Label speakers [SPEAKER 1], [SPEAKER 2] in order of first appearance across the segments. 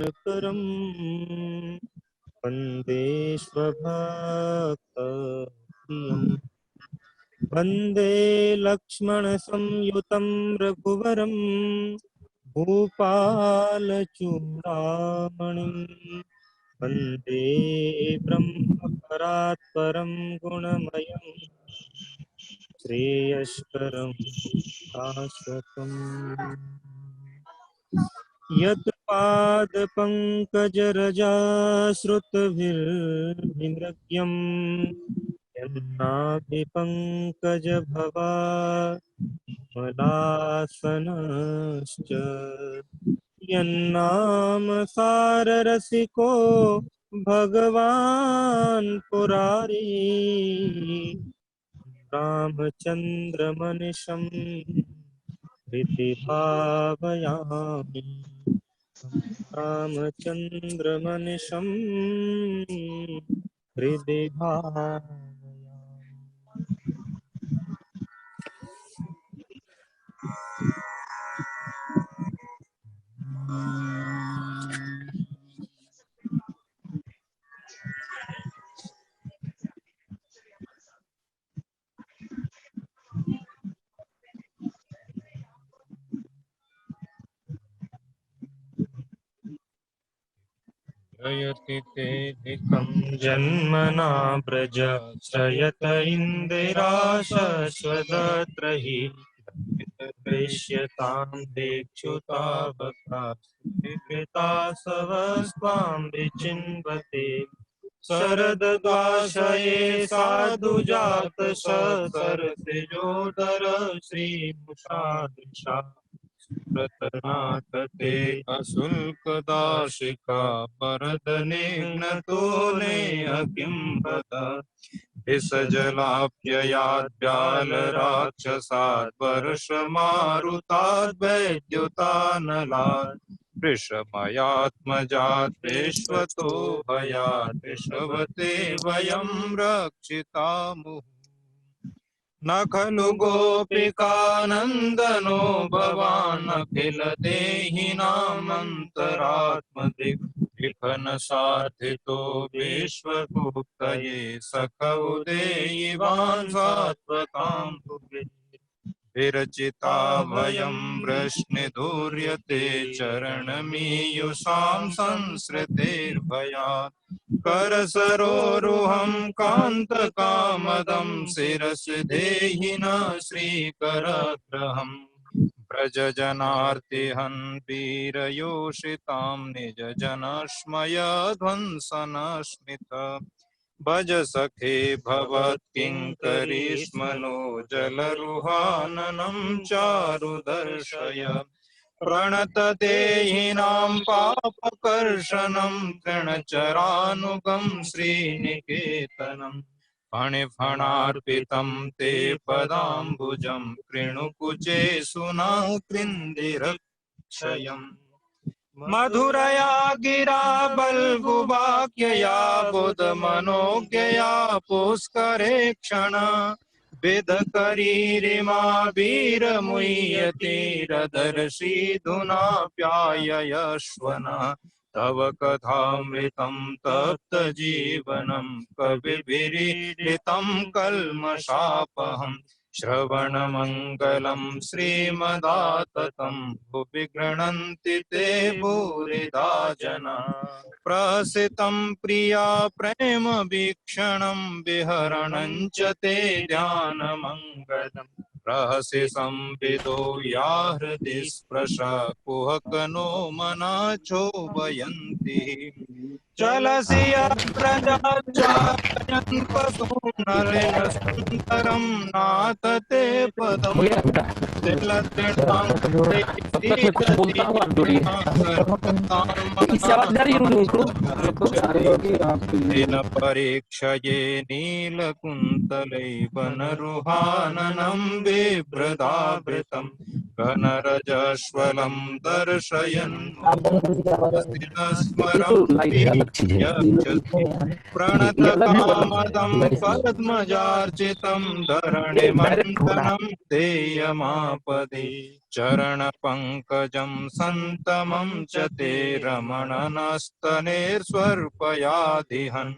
[SPEAKER 1] करं वन्दे स्वभक्तप्रियम् वन्दे लक्ष्मणसंयुतं रघुवरं भूपालचूडामणिं वन्दे ब्रह्मपरात्परं गुणमयं श्रेयस्करं शाश्वतम् यत्पादपङ्कजरजाश्रुतभिर्निमृग्यं यन्नाभिपङ्कजभवा मलासनश्च यन्नामसाररसिको भगवान् पुरारी रामचन्द्रमनिशं हृदि भावयामि रामचन्द्रमनिशं हृदि भावयामि। जयति तेऽधिकं जन्मना व्रज श्रयत इन्दिरा शश्वदत्र हि दृश्यतां दिक्षुतावका विकृता सवस्त्वां विचिन्वते शरदद्वाशये साधुजात ससरसिजोदर श्रीमुषादृशा प्रतनाथ ते अशुल्कदाशिका परदनिघ्नतोने किं बत विसजलाप्ययाद्व्यालराक्षसात् वर्षमारुताद् वैद्युतानलात् वृषमयात्मजात् विश्वतो भयात् विश्ववते वयं रक्षितामुः न खलु गोपिकानन्दनो भवान् अखिलदेहिनामन्तरात्मदिक् विघ्नसाधितो विश्वगुप्तये सखौ देयिवान् सात्वतां भुवि विरचिता वयं वृष्णिदुर्यते चरणमीयुषां संसृतेर्भयात् करसरोरुहं कान्तकामदं शिरसि देहिना श्रीकरग्रहम् व्रजजनार्तिहन् वीरयोषितां निजजनस्मय ध्वंसनस्मित भज सखे भवत्किङ्करीष्मनो जलरुहाननं चारुदर्शय प्रणतदेहिनां पापकर्षणं तृणचरानुगं श्रीनिकेतनम् फणिफणार्पितं ते पदाम्बुजं कृणुकुचे सुना कृन्दिरक्षयम् मधुरया गिरा बल्गुवाक्यया बुधमनोज्ञया पुष्करे क्षण विदकरीरिमा वीरमुह्यतीरदर्शिधुना प्याययश्वना तव कथामृतं तप्तजीवनं कविभिरीडितं कल्मषापहम् श्रवणमङ्गलं श्रीमदाततं भुवि गृह्णन्ति ते भूरिदा जना प्रसितं प्रिया प्रेम वीक्षणं विहरणं च ते ध्यानमङ्गलम् रहसि संविदो या हृदि स्पृशा कुहकनो मना चोभयन्ति चलसि यत्प्रजाचार्यं पशूनलिनसुन्दरं नाथ ते पदं परीक्षये नीलकुन्तलै वनरुहाननं बिभ्रदावृतं घनरजस्वलं दर्शयन् स्मरं
[SPEAKER 2] अलग चीज है।
[SPEAKER 1] प्रणत
[SPEAKER 2] ये अलग है
[SPEAKER 1] कामदं पद्मजार्चितं
[SPEAKER 2] डायरेक्ट हो रहा है।
[SPEAKER 1] धरणिमण्डनं देयमापदे चरण पंकजं संतमं च ते रमणनस्तनेर्स्वर्पयादिहन्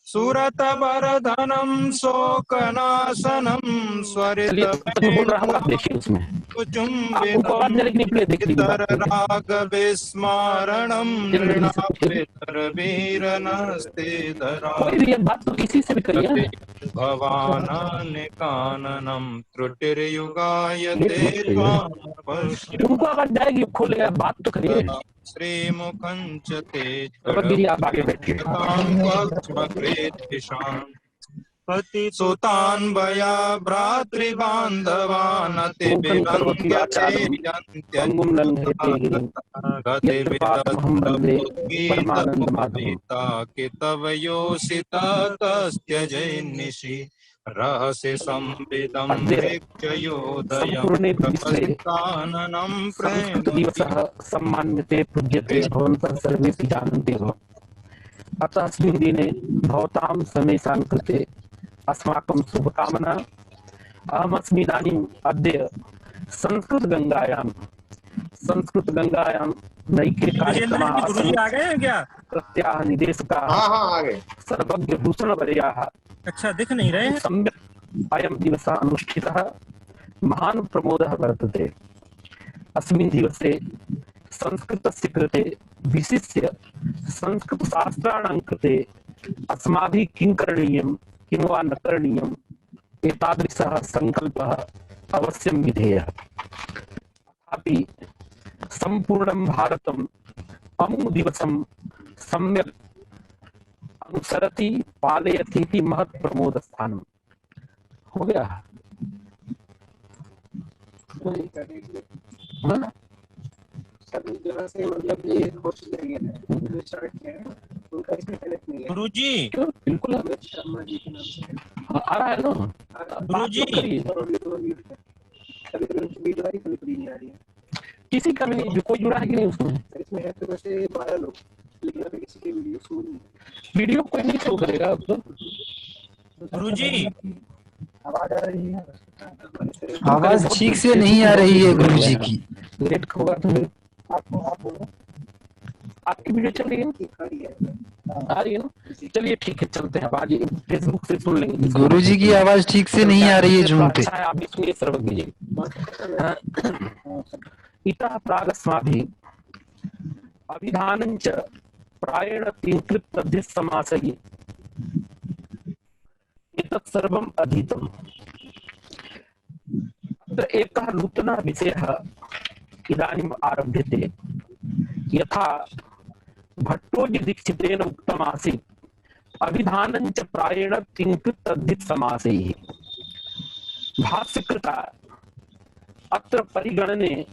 [SPEAKER 1] सुरत बरधनं शोकनाशनं स्वरित
[SPEAKER 2] चलिए तक बोल रहा हूँ, आप देखिए उसमें आपको आवाज नहीं लेकिन प्ले देख लीजिए
[SPEAKER 1] इतर
[SPEAKER 2] बात करके।
[SPEAKER 1] राग विस्मारणं
[SPEAKER 2] जल्दी जल्दी से पूछिए।
[SPEAKER 1] नृणापेतर वीरनस्ते
[SPEAKER 2] कोई भी एक बात तो किसी से भी करिए ना।
[SPEAKER 1] भवानानिकाननं त्रुटिर्युगायते
[SPEAKER 2] लेट मत करिए, उनको आवाज जाएगी खोलेगा, बात तो करिए।
[SPEAKER 1] श्रीमुखं च ते
[SPEAKER 2] सर्वगिरी आप आगे बैठिए।
[SPEAKER 1] सुतान् भया भ्रातृबान्धवान्
[SPEAKER 2] मूकं करोति वाचालं पंगुं लङ्घयते गिरिं यत्कृपातमहं वन्दे परमानन्दमाधवम्।
[SPEAKER 1] तव योषिता तस्त्यजैर्निशि रहसि संविदं
[SPEAKER 2] अद्य
[SPEAKER 1] वीक्षयोदयं
[SPEAKER 2] सम्पूर्णे विश्वे
[SPEAKER 1] प्रपदिताननं
[SPEAKER 2] संस्कृतदिवसः सम्मान्यते पूज्यते भवन्तः सर्वेपि जानन्ति एव। अतः अस्मिन् दिने भवतां समेषां कृते अस्माकं शुभकामना। अहमस्मि इदानीम् अद्य संस्कृतगंगायां नैके कार्यक्रमाः प्रत्याह निदेशकाः सर्वज्ञ भूषणवर्याः
[SPEAKER 3] अच्छा दिख नहीं रहे हैं।
[SPEAKER 2] सम्यक् अयं दिवसः अनुष्ठितः महान् प्रमोदः वर्तते। अस्मिन् दिवसे संस्कृतस्य कृते विशिष्य संस्कृतशास्त्राणां कृते अस्माभिः किं करणीयं किं वा न करणीयम् एतादृशः संकल्पः अवश्यं विधेयः। तथापि संपूर्णं भारतम् अमुं दिवसं सम्यक् अनुसरति पालयति इति महत् प्रमोदस्थानम्। हो गया। हाँ?
[SPEAKER 3] गुरुजी
[SPEAKER 2] बिल्कुल आ रहा है ना
[SPEAKER 3] गुरुजी।
[SPEAKER 2] किसी का भी नहीं, कोई जुड़ा है कि नहीं उसमें? वीडियो कोई नहीं शो करेगा अब तो।
[SPEAKER 3] गुरुजी
[SPEAKER 4] आवाज ठीक से नहीं आ रही है गुरुजी की।
[SPEAKER 2] लेट होगा तो आपकी वीडियो चल रही है, आ रही है ना? चलिए ठीक है, चलते हैं। आज फेसबुक से सुन लेंगे।
[SPEAKER 4] गुरुजी की आवाज ठीक से नहीं आ रही है जूम पे।
[SPEAKER 2] अच्छा है, आप भी सुनिए सर्वज्ञ जी। इतः प्रागस्माभिः अभिधानं च प्रायेण तीर्थकृत तद्धितसमासैः एतत् सर्वम् अधीतम्। अत्र एकः नूतनः विषयः इदानीम् आरभ्यते। यथा भट्टोजीदीक्षितेन उक्तमासीत् अभिधानं च प्रायेण तीर्थकृत तद्धितसमासैः। भाष्यकृता अत्र परिगणने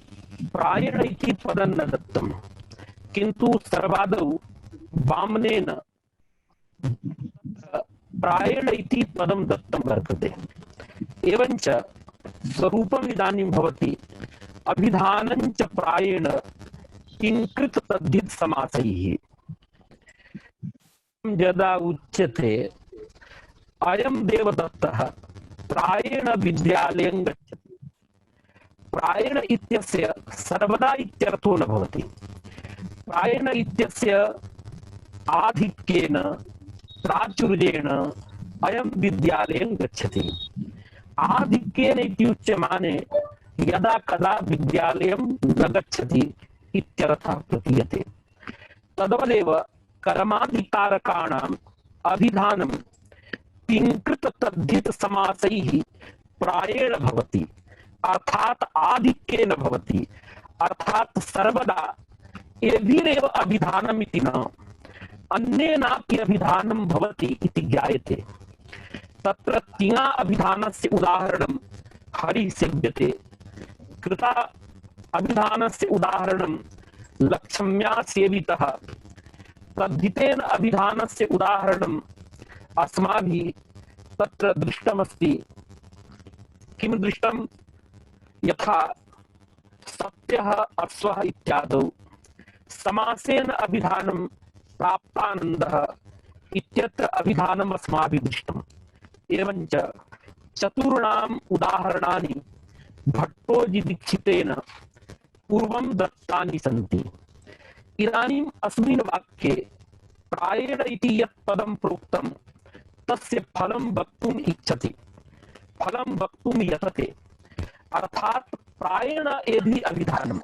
[SPEAKER 2] प्रायेण इति पदं न दत्तम्, किन्तु सर्वादौ वामनेन प्रायेण इति पदं दत्तं वर्तते। एवञ्च स्वरूपम् इदानीं भवति अभिधानं च प्रायेण किंकृत तद्धित समासैः। यदा उच्यते अयं देवदत्तः प्रायेण विद्यालयं गच्छति, प्रायेण इत्यस्य सर्वदा इत्यर्थो न भवति। प्रायेण इत्यस्य आधिक्येन प्राचुर्येण अयं विद्यालयं गच्छति। आधिक्येन इति उच्यमाने यदा कदा विद्यालयं न गच्छति इत्यर्थः प्रतीयते। तद्वदेव कर्माधिकारकाणाम् अभिधानं किंकृत तद्धित समासैः प्रायेण भवति, अर्थात आधिक्येन भवति, अर्थात सर्वदा एभिरेव अभिधानम् इति न अन्येनापि अभिधानं भवति इति ज्ञायते। तत्र तिङा अभिधानस्य उदाहरणं हरिः सेव्यते, कृता अभिधानस्य उदाहरणं लक्ष्म्या सेवितः, तद्धितेन अभिधानस्य उदाहरणम् अस्माभिः तत्र दृष्टमस्ति। किं दृष्टं? यथा सत्यः अश्वः इत्यादौ समासेन अभिधानं प्राप्तानन्दः इत्यत्र अभिधानम् अस्माभिः दृष्टम्। एवञ्च चतुर्णाम् उदाहरणानि भट्टोजिदीक्षितेन पूर्वं दत्तानि सन्ति। इदानीम् अस्मिन् वाक्ये प्रायेण इति यत् पदं प्रोक्तं तस्य फलं वक्तुम् इच्छति, फलं वक्तुं यतते। अर्थात् प्रायेण एधि अभिधानं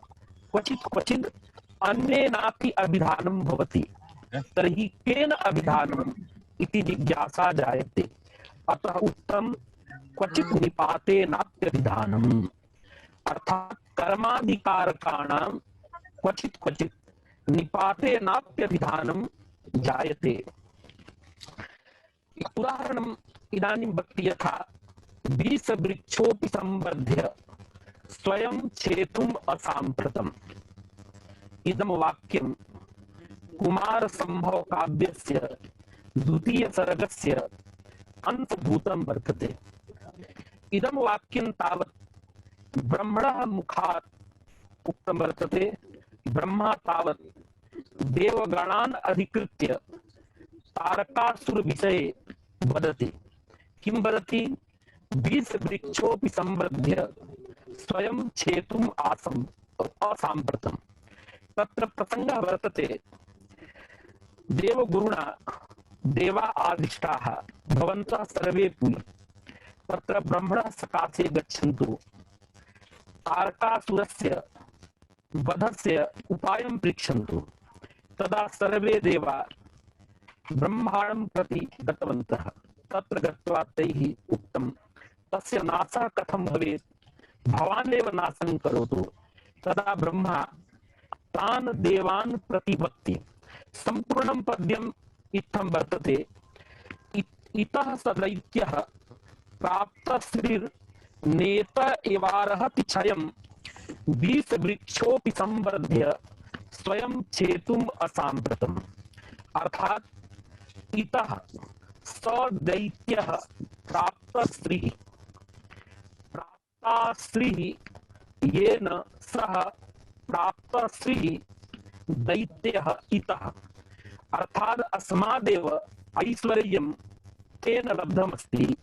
[SPEAKER 2] क्वचित् क्वचित् अन्येनापि अभिधानं भवति। तर्हि केन अभिधानम् इति जिज्ञासा जायते। अतः उक्तं क्वचित् निपातेनाप्यभिधानम्। अर्थात् कर्माधिकारकाणां क्वचित् क्वचित् निपातेनाप्यभिधानं जायते। उदाहरणम् इदानीं वक्ति यथा बीसवृक्षोऽपि संवर्ध्य स्वयं छेतुम् असाम्प्रतम्। इदं वाक्यं कुमारसम्भव काव्यस्य द्वितीय सर्गस्य अंशभूतं वर्तते। इदं वाक्यं तावत् ब्रह्मणः मुखात् उक्तं वर्तते। ब्रह्मा तावत् देवगणान् अधिकृत्य तारकासुर विषये वदति। किं वदति? बीसवृक्षोऽपि संवर्ध्य स्वयं छेतुम् असाम्प्रतम्। तत्र प्रसंगः वर्तते, देवगुरुणा देवा आदिष्टाः भवन्तः सर्वेऽपि तत्र ब्रह्मणः सकाशे गच्छन्तु, तारकासुरस्य वधस्य उपायं पृच्छन्तु। तदा सर्वे देवा ब्रह्माण्डं प्रति गतवन्तः। तत्र गत्वा तैः उक्तं, तस्य नाशः कथं भवेत्? भवान् एव नाशं करोतु। तदा ब्रह्मा तान् देवान् प्रतिवक्ति। सम्पूर्णं पद्यम् इत्थं वर्तते, इतः स दैत्यः प्राप्तश्रीर्नेत एवार्हति क्षयं बीसवृक्षोऽपि संवर्ध्य स्वयं छेतुम् असाम्प्रतम्। अर्थात् इतः स दैत्यः प्राप्तश्रीः येन सह प्राप्तश्रीः दैत्यः इतः। अर्थात् अस्मादेव ऐश्वर्यं तेन लब्धमस्ति,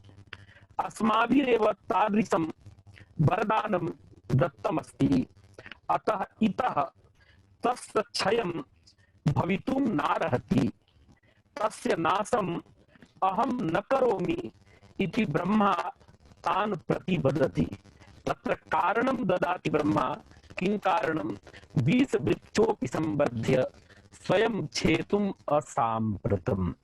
[SPEAKER 2] अस्माभिरेव तादृशं वरदानं दत्तमस्ति। अतः इतः तस्य क्षयं भवितुं नार्हति, तस्य नाशम् अहं न करोमि इति ब्रह्मा तान् प्रतिवदति। तत्र कारणं ददाति ब्रह्मा। किं कारणं? बीसवृक्षोऽपि संवर्ध्य स्वयं छेतुम् असाम्प्रतम्।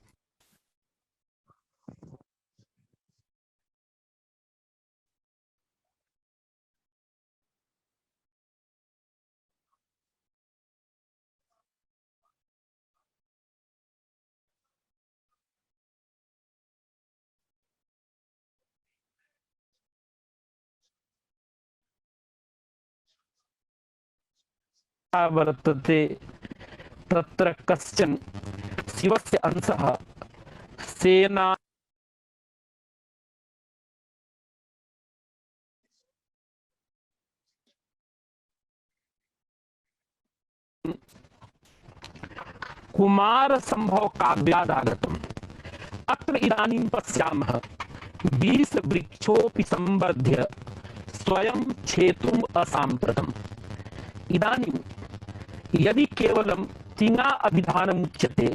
[SPEAKER 2] वर्तते तत्र कश्चन शिवस्य अंशः सेना कुमारसम्भव काव्यादागतम्। अत्र इदानीं पश्यामः, बीसवृक्षोऽपि संवर्ध्य स्वयं छेतुम् असाम्प्रतम्। इदानीं यदि केवलं तिङा अभिधानमुच्यते,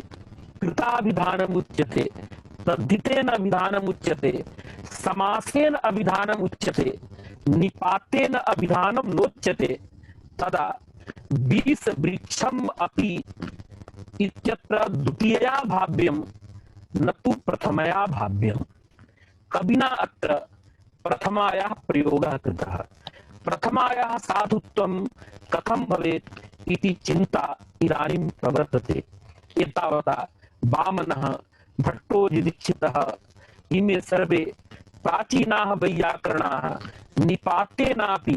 [SPEAKER 2] कृताभिधानमुच्यते, तद्धितेन अभिधानमुच्यते, समासेन अभिधानमुच्यते, निपातेन अभिधानं नोच्यते, तदा बीसवृक्षम् अपि इत्यत्र द्वितीयया भाव्यं न तु प्रथमया भाव्यम्। कविना अत्र प्रथमायाः प्रयोगः कृतः। प्रथमायाः साधुत्वं कथं भवेत् इति चिन्ता इदानीं प्रवर्तते। एतावता वामनः, भट्टोजिदीक्षितः इमे सर्वे प्राचीनाः वैयाकरणाः निपातेनापि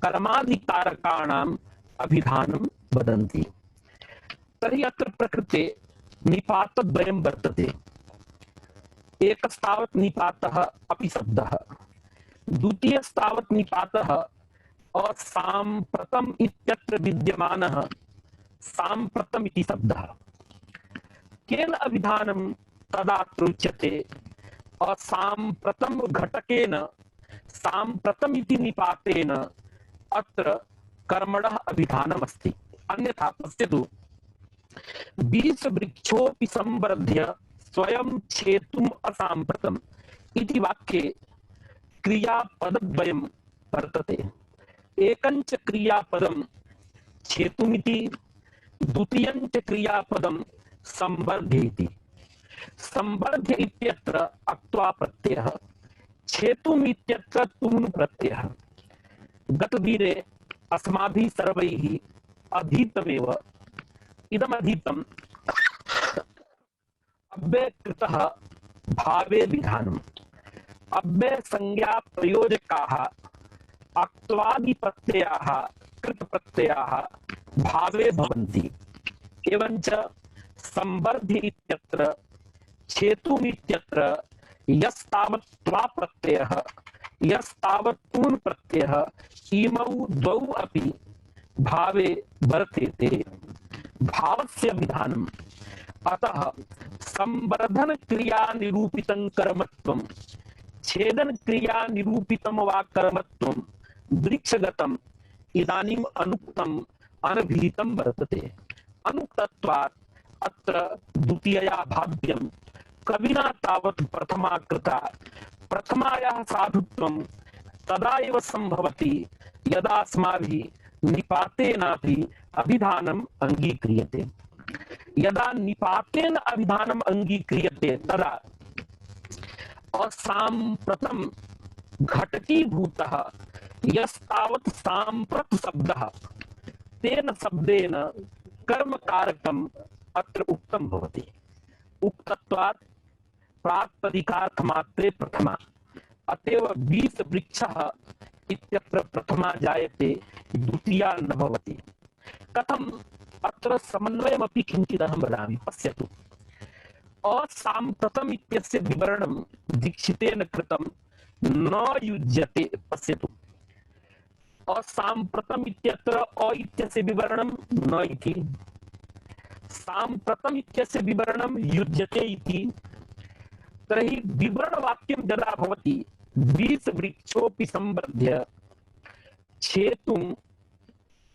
[SPEAKER 2] कर्माधिकारकाणाम् अभिधानं वदन्ति। तर्हि अत्र प्रकृते निपातद्वयं वर्तते। एकस्तावत् निपातः अपि शब्दः, द्वितीयस्तावत् निपातः असाम्प्रतम् इत्यत्र विद्यमानः साम्प्रतम् इति शब्दः। केन अभिधानं तदात्र उच्यते असाम्प्रतं घटकेन साम्प्रतमिति निपातेन अत्र कर्मणः अभिधानमस्ति। अन्यथा पश्यतु बीजवृक्षोऽपि संवर्ध्य स्वयं छेतुम् असाम्प्रतम् इति वाक्ये क्रियापदद्वयं वर्तते। एकञ्च क्रियापदं छेतुमिति, द्वितीयञ्च क्रियापदं संवर्ध्य इति। संवर्ध्य इत्यत्र अक्त्वा प्रत्ययः, छेतुम् इत्यत्र तुम् प्रत्ययः। गतदिने अस्माभिः सर्वैः अधीतमेव इदम् अधीतम् अव्ययकृतः भावे विधानम्। अव्यय संज्ञा प्रयोजकाः अक्त्वादि प्रत्ययाः कृत प्रत्ययाः भावे भवन्ति। एवञ्च संवर्ध्य इत्यत्र छेतुम् इत्यत्र यस्तावत् त्वा प्रत्ययः यस्तावत् तुन् प्रत्ययः इमौ द्वौ अपि भावे वर्तेते। भावस्य विधानम्। अतः संवर्धन क्रिया निरूपितं कर्मत्वं छेदन क्रिया निरूपितं वा कर्मत्वं वृक्षगतम् इदानीम् अनुक्तम् अनभिहितं वर्तते। अनुक्तत्वात् अत्र द्वितीयया भाव्यं कविना तावत् प्रथमा कृता। प्रथमायाः साधुत्वं तदा एव संभवति यदा अस्माभिः निपातेनापि अभिधानम् अंगीक्रियते। यदा निपातेन अभिधानम् अंगीक्रियते तदा असाम्प्रतं घटकीभूतः यस्तावत् साम्प्रत शब्दः तेन शब्देन कर्मकारकम् अत्र उक्तं भवति। उक्तत्वात् प्राक्तदिकार्थमात्रे प्रथमा, अतएव बीजवृक्षः इत्यत्र प्रथमा जायते, द्वितीया न भवति। कथम् अत्र समन्वयमपि किञ्चिदहं वदामि। पश्यतु, असाम्प्रतम् इत्यस्य विवरणं दीक्षितेन कृतं न युज्यते। पश्यतु, असाम्प्रतम् इत्यत्र अ इत्यस्य विवरणं न इति, साम्प्रतम् इत्यस्य विवरणं युज्यते इति। तर्हि विवरणवाक्यं यदा भवति बीजवृक्षोऽपि संवर्ध्य छेतुं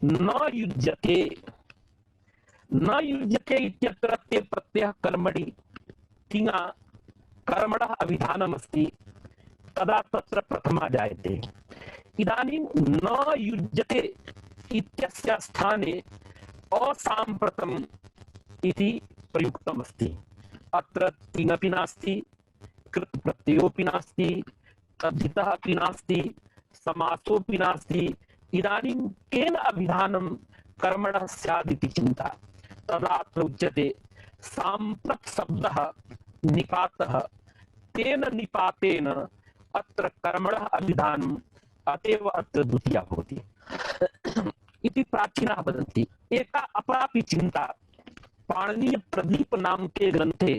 [SPEAKER 2] न युज्यते, न युज्यते इत्यत्र ते प्रत्ययः कर्मणि तिङा कर्मणः अभिधानमस्ति, तदा तत्र प्रथमा जायते। इदानीं न युज्यते इत्यस्य स्थाने असाम्प्रतम् इति प्रयुक्तमस्ति। अत्र तिङपि नास्ति, कृत् प्रत्ययोऽपि नास्ति, तद्धितः अपि नास्ति, समासोऽपि नास्ति। इदानीं केन अभिधानं कर्मणः स्यादिति चिन्ता। तदा अत्र उच्यते साम्प्रत शब्दः निपातः, तेन निपातेन अत्र कर्मणः अभिधानम्, अतएव अत्र द्वितीया भवति इति प्राचीनाः वदन्ति। एका अपरापि चिन्ता पाणिनीय प्रदीप नामके ग्रन्थे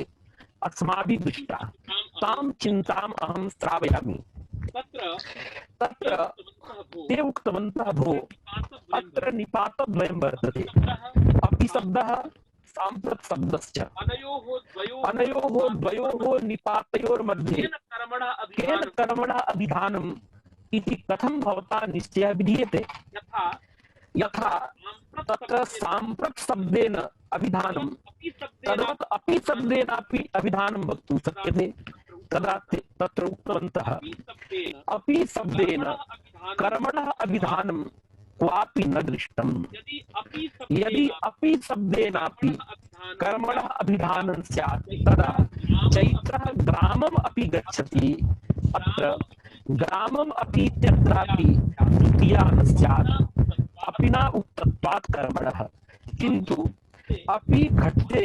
[SPEAKER 2] अस्माभिः दृष्टा। तां चिन्ताम् अहं श्रावयामि। तत्र ते उक्तवन्तः भो अत्र निपातद्वयं वर्तते। अपि शब्दः साम्प्रत शब्दश्च, अनयोः द्वयोः निपातयोर्मध्ये केन कर्मणः अभिधानम् इति कथं भवता निश्चयः विधीयते। यथा तत्र साम्प्रत शब्देन अभिधानं तद्वत् अपि शब्देनापि अभिधानं वक्तुं शक्यते। तदा तत्र उक्तवन्तः अपि शब्देन कर्मणः अभिधानं क्वापि न दृष्टम्। यदि अपि शब्देनापि कर्मणः अभिधानं स्यात् तदा चैत्रः ग्रामम् अपि गच्छति। अत्र ग्रामम् अपि इत्यत्रापि द्वितीया न स्यात्, अपि न उक्तत्वात् कर्मणः, किन्तु अपि घटते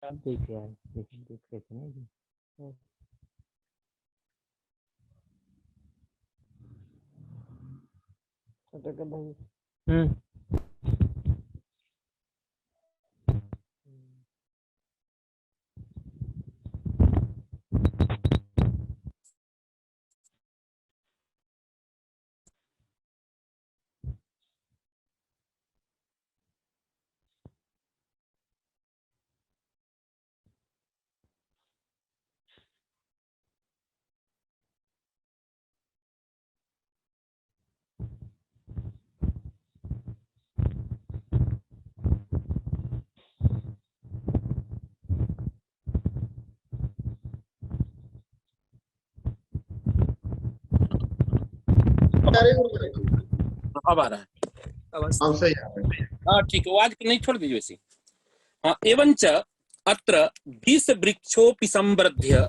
[SPEAKER 5] देख यार, देख रहे थे ना जी। हम्म।
[SPEAKER 2] अब आ रहा है
[SPEAKER 6] हाँ सही है।
[SPEAKER 2] हाँ ठीक है, वो आज नहीं छोड़ दीजिए वैसे। हाँ, एवंच अत्र 20 वृक्षोपि संवर्ध्य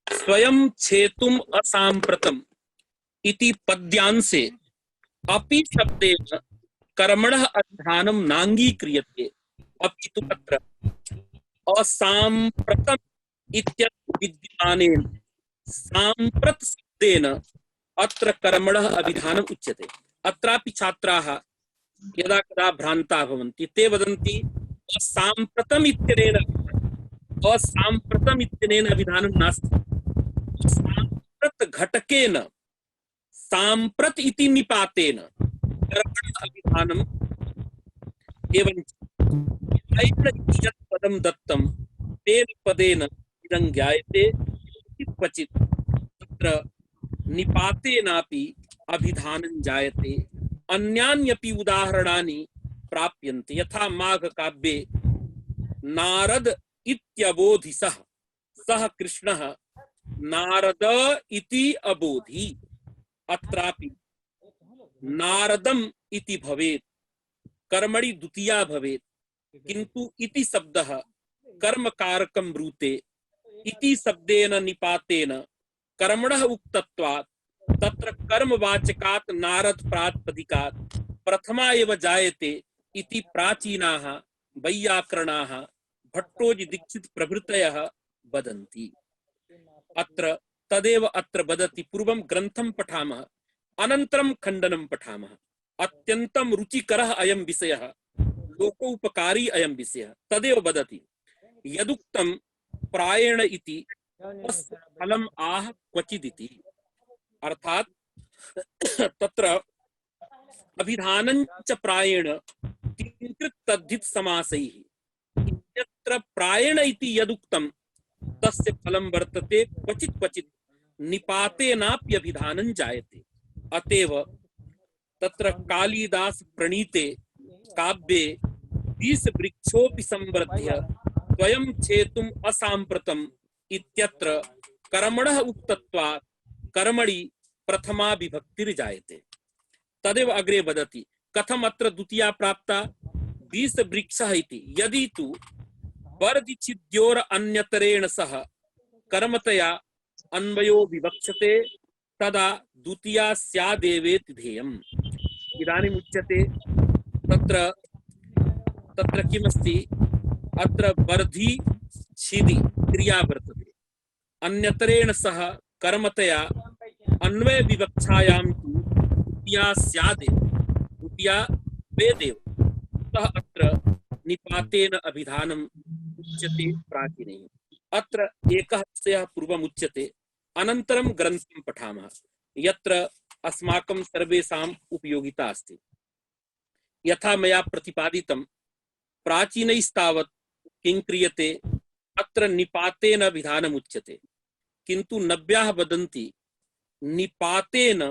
[SPEAKER 2] स्वयं छेतुम असाम्प्रतम इति पद्यांसे अपि शब्देन कर्मणः अध्यानं नांगीक्रियते अपितु तत्र असाम्प्रतम इत्यत्र विद्यमानेन साम्प्रत शब्देन अत्र कर्मणः अभिधानम् उच्यते। अत्रापि छात्राः यदा कदा भ्रान्ताः भवन्ति, ते वदन्ति असाम्प्रतम इत्यनेन अभिधानं नास्ति, साम्प्रत घटकेन साम्प्रत इति निपातेन कर्मणः अभिधानम् एवं यत् पदं दत्तं तेन पदेन इदं ज्ञायते क्वचित् तत्र निपातेनापि अभिधानं जायते। अन्यान्यपि उदाहरणानि प्राप्यन्ते, यथा माघ काव्ये नारद इत्यबोधि सः कृष्णः नारद इति अबोधि। अत्रापि नारदम इति भवेत्, कर्मणि द्वितीया भवेत्, किन्तु इति शब्दः कर्मकारकं ब्रूते। इति शब्देन निपातेन कर्मणः उक्तत्वात् तत्र कर्मवाचकात् नारद प्रातिपदिकात् प्रथमा एव जायते इति प्राचीनाः वैयाकरणाः भट्टोजी दीक्षित प्रभृतयः वदन्ति। अत्र तदेव अत्र वदति, पूर्वं ग्रन्थं पठामः अनन्तरं खण्डनं पठामः। अत्यन्तं रुचिकरः अयं विषयः, लोकोपकारी अयं विषयः। तदेव वदति यदुक्तं प्रायेण इति तस्य फलम् आह क्वचिदिति। अर्थात तत्र अभिधानं च प्रायेण किंकृत तद्धित समासैः इत्यत्र प्रायेण इति यदुक्तं तस्य फलं वर्तते क्वचित् क्वचित् निपातेनाप्यभिधानं जायते। अतएव तत्र कालिदास प्रणीते काव्ये 20 वृक्षोपि संवर्ध्य स्वयं छेतुम असाम्प्रतम इत्यत्र कर्मणः उक्तत्वात् कर्मणि प्रथमा विभक्तिर्जायते। तदेव अग्रे वदति कथम अत्र द्वितीया प्राप्ता 20 वृक्षः इति। यदि तु वर्धिच्छिद्योर अन्यतरेण सह कर्मतया अन्वयो विवक्षते तदा द्वितीया स्यादेवेति ध्येयम्। इदानीम् उच्यते तत्र तत्र किमस्ति, अत्र वर्धि छिदि क्रिया वर्तते, अन्यतरेण सह कर्मतया अन्वय विवक्षायां तु द्वितीया स्यादेव, द्वितीया वेदेव। अतः अत्र निपातेन अभिधानम् उच्यते प्राचीनैः। अत्र एकः विषयः पूर्वम् उच्यते, अनन्तरं ग्रन्थं पठामः यत्र अस्माकं सर्वेषाम् उपयोगिता अस्ति। यथा मया प्रतिपादितं प्राचीनैस्तावत् किं क्रियते, अत्र निपातेन अभिधानम् उच्यते, किन्तु नव्याः वदन्ति निपातेन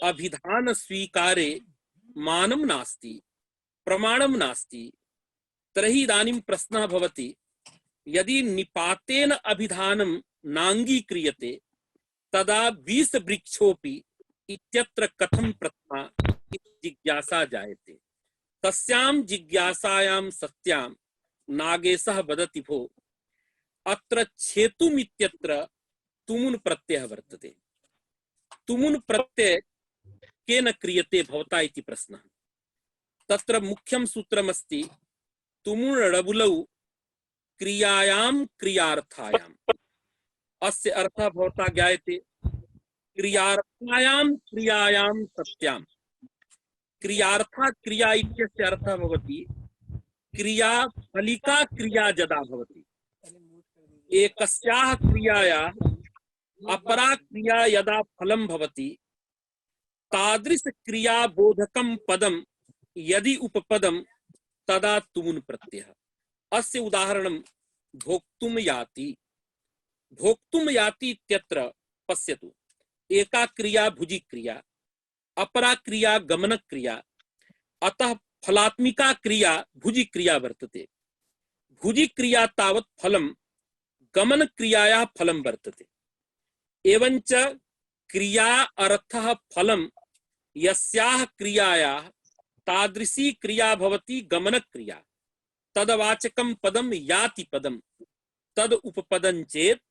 [SPEAKER 2] अभिधान स्वीकारे मानं नास्ति, प्रमाणं नास्ति। तर्हि इदानीं प्रश्नः भवति, यदि निपातेन अभिधानं नाङ्गीक्रियते तदा 20 वृक्षोपि इत्यत्र कथं प्रथमा इति जिज्ञासा जायते। तस्यां जिज्ञासायां सत्यां नागेशः वदति, भो अत्र छेतुम् इत्यत्र तुमुन् प्रत्ययः वर्तते, तुमुन् प्रत्यय केन क्रियते भवता इति प्रश्नः। तत्र मुख्यं सूत्रमस्ति तुमुन् रबुलौ क्रियायां क्रियार्थायां। अस्य अर्थः भवता ज्ञायते। क्रियार्थायां क्रियायां सत्यां। क्रियार्थात् क्रिया इत्यस्य अर्थः भवति क्रिया फलिका क्रिया यदा भवति, एकस्याः क्रियायाः अपरा क्रिया यदा फलं भवति, तादृश क्रिया बोधकं पदं यदि उपपदं तदा तुमुन् प्रत्ययः। अस्य उदाहरणं भोक्तुं याति। भोक्तुं याति इत्यत्र पश्यतु, एका क्रिया भुजि क्रिया, अपरा क्रिया गमन क्रिया, अतः फलात्मिका क्रिया भुजि क्रिया वर्तते। भुजि क्रिया तावत् फलं गमन क्रियायाः फलं वर्तते। एवंच क्रिया अर्थः फलं यस्याः क्रियायाः तादृशी क्रिया भवति गमन क्रिया, तदवाचकं पदं याति पदं तद उपपदं चेत्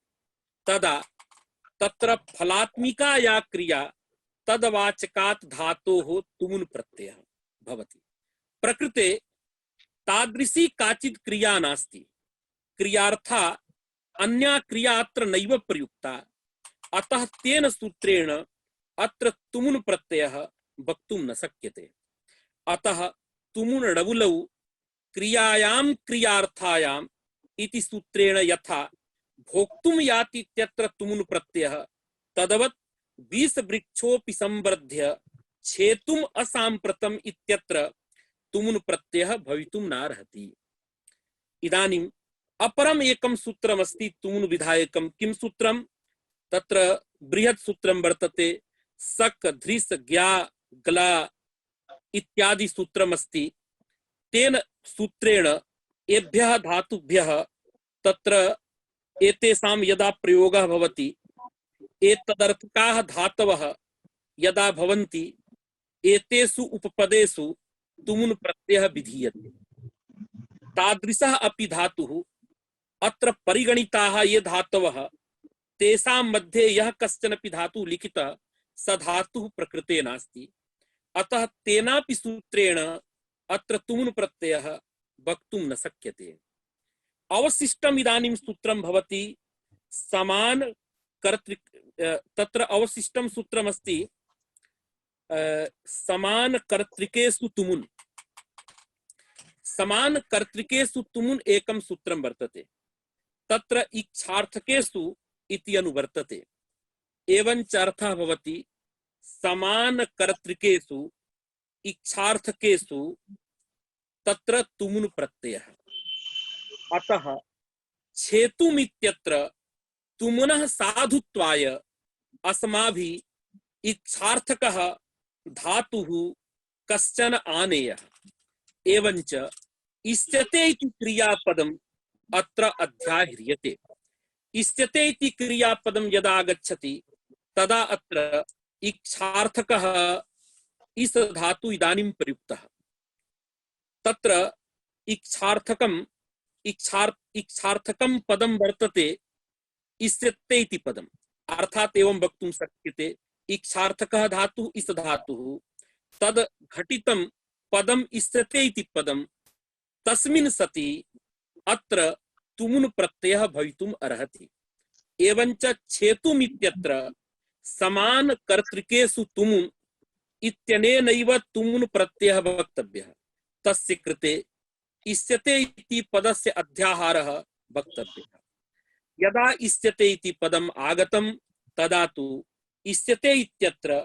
[SPEAKER 2] तदा तत्र फलात्मिका या क्रिया तदवाचकात् धातोः तुमुन् प्रत्ययः भवति। प्रकृते तादृशी काचित् क्रिया नास्ति। क्रियार्था अन्या क्रिया अत्र नैव प्रयुक्ता, अतः तेन सूत्रेण अत्र तुमुन् प्रत्ययः वक्तुं न शक्यते। अतः तुमुन् णवुलौ क्रियायां क्रियार्थायाम् इति सूत्रेण यथा भोक्तुं याति इत्यत्र तुमुन् प्रत्ययः, तदवत् विषवृक्षोऽपि संवर्ध्य छेतुम् असाम्प्रतम् इत्यत्र तुमुन् प्रत्ययः भवितुं नार्हति। इदानीम् अपरम् एकं सूत्रमस्ति तुमुन् विधायकं। किं सूत्रं? तत्र बृहत् सूत्रं वर्तते। सक धृस ज्ञा ग्ला इत्यादि सूत्रमस्ति। तेन सूत्रेण एभ्यः धातुभ्यः तत्र एतेषां यदा प्रयोगः भवति, एतदर्थकाः धातवः यदा भवन्ति, एतेषु उपपदेषु तुमुन् प्रत्ययः विधीयते। तादृशः अपि धातुः अत्र परिगणिताः ये धातवः, तेषां मध्ये यः कश्चनपि धातुः लिखितः स धातुः प्रकृते नास्ति। अतः तेनापि सूत्रेण अत्र तुमुन् प्रत्ययः वक्तुं न शक्यते। अवशिष्टम् इदानीं सूत्रं भवति समान कर्तृक। तत्र अवशिष्टं सूत्रमस्ति समान कर्तृकेषु तुमुन्। समान कर्तृकेषु तुमुन् एकं सूत्रं वर्तते। तत्र इच्छार्थकेषु इति अनुवर्तते। एवञ्च अर्थः भवति समान कर्तृकेषु इच्छार्थकेषु तत्र तुमुन् प्रत्ययः। अतः छेतुम् इत्यत्र तुमुनः साधुत्वाय अस्माभिः इच्छार्थकः धातुः कश्चन आनेयः। एवञ्च इष्यते इति क्रियापदम् अत्र अध्याह्रियते। इष्यते इति क्रियापदं यदा आगच्छति तदा अत्र इच्छार्थकः इस धातु इदानीं प्रयुक्तः। तत्र इच्छार्थकं पदं वर्तते इष्यते इति पदम्। अर्थात् एवं वक्तुं शक्यते, इच्छार्थकः धातुः इस धातुः, तद् घटितं पदम् इष्यते इति पदं, तस्मिन् सति अत्र तुमुन् प्रत्ययः भवितुम् अर्हति। एवञ्च छेतुम् इत्यत्र समान कर्तृकेषु तुमुन् इत्यनेनैव तुमुन् प्रत्ययः वक्तव्यः। तस्य कृते इष्यते इति पदस्य अध्याहारः वक्तव्यः। यदा इष्यते इति पदम् आगतं तदा तु इष्यते इत्यत्र